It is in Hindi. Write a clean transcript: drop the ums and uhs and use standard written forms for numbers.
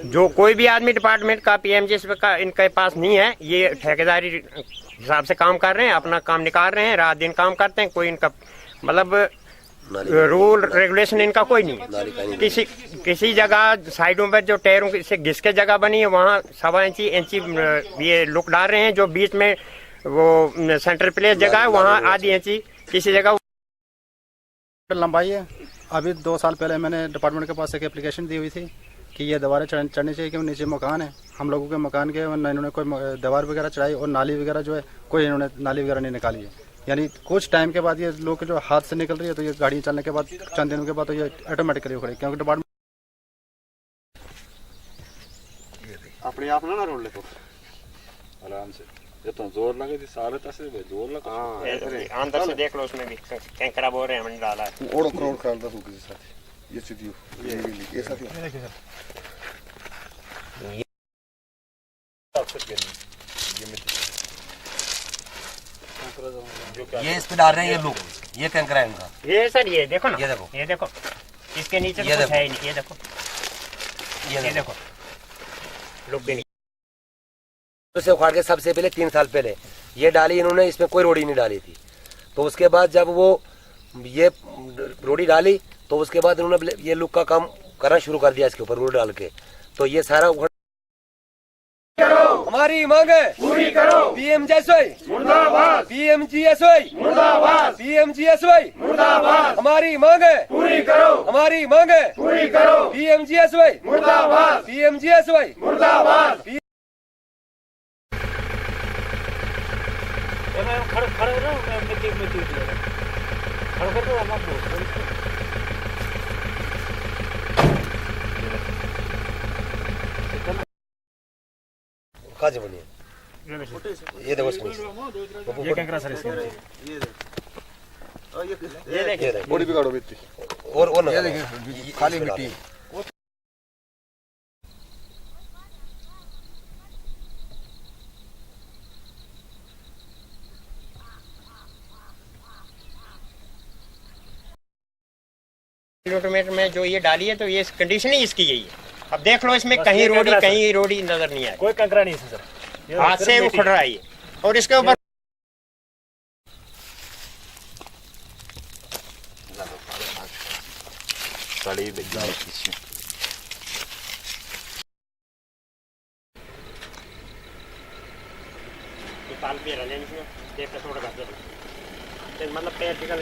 जो कोई भी आदमी डिपार्टमेंट का पीएमजीएसबी का इनके पास नहीं है। ये ठेकेदारी हिसाब से काम कर रहे हैं, अपना काम निकाल रहे हैं, रात दिन काम करते हैं। कोई इनका मतलब रूल रेगुलेशन इनका कोई नहीं है। किसी जगह साइडों पर जो टायरों से घिस के जगह बनी है वहाँ 1.25 इंची ये लुक डाल रहे हैं। जो बीच में वो सेंटर प्लेस जगह है वहाँ आधी इंची किसी जगह लंबाई है। अभी 2 साल पहले मैंने डिपार्टमेंट के पास एक एप्लीकेशन दी हुई थी कि ये दीवारें चढ़नी चाहिए, क्योंकि नीचे मकान है हम लोगों के। मकान के इन्होंने कोई दीवार वगैरह चढ़ाई और नाली वगैरह जो है कोई इन्होंने नाली वगैरह नहीं निकाली है। यानी कुछ टाइम के बाद ये लोग जो हाथ से निकल रही है, तो ये गाड़ी चलने के बाद चंद दिनों के बाद तो ये ऑटोमेटिकली उखड़ी, क्योंकि डिपार्टमेंट अपने आप ना रोड ले तो आराम से। ये तो जोर लगे थी सारे तसे जोर लगा। हाँ अंदर से देख लो, उसमें भी कैंकरा बोल रहे हैं हमने डाला है। ओड़ो करोड़ का अंदर हो किसी साथ ये सीधी ये साथ ये इस पे डाल रहे हैं ये लोग, ये कैंकरा है इनका। ये सर ये देखो ना, ये देखो इसके नीचे ये कुछ है ही नहीं। ये देखो लोग भी नहीं। से उखाड़ के सबसे पहले 3 साल पहले ये डाली इन्होंने, इसमें कोई रोड़ी नहीं डाली थी। तो उसके बाद जब वो ये रोड़ी डाली तो उसके बाद इन्होंने ये लुक का काम करना शुरू कर दिया इसके ऊपर रोड़ी डाल के। तो ये सारा उखाड़ हमारी मांग है पूरी करो। पीएमजीएसवाई मुर्दाबाद, पीएमजीएसवाई मुर्दाबाद, पीएमजीएसवाई मुर्दाबाद। हमारी मांग है पूरी करो, हमारी मांग है पूरी करो। पीएमजीएसवाई मुर्दाबाद, पीएमजीएसवाई मुर्दाबाद। काज बनी ये देखो ये कैंकरा सर इसके ये देखिए बॉडी बिगाड़ो बेटी और ये देखिए खाली मिट्टी। किलोमीटर में जो ये डाली है तो ये कंडीशन ही इसकी यही है। अब देख लो इसमें कहीं रोडी नजर नहीं आई, कोई कैंकरा नहीं है सर। हाथ से उखड़ रहा है ये। और इसके ऊपर मतलब पैर टिका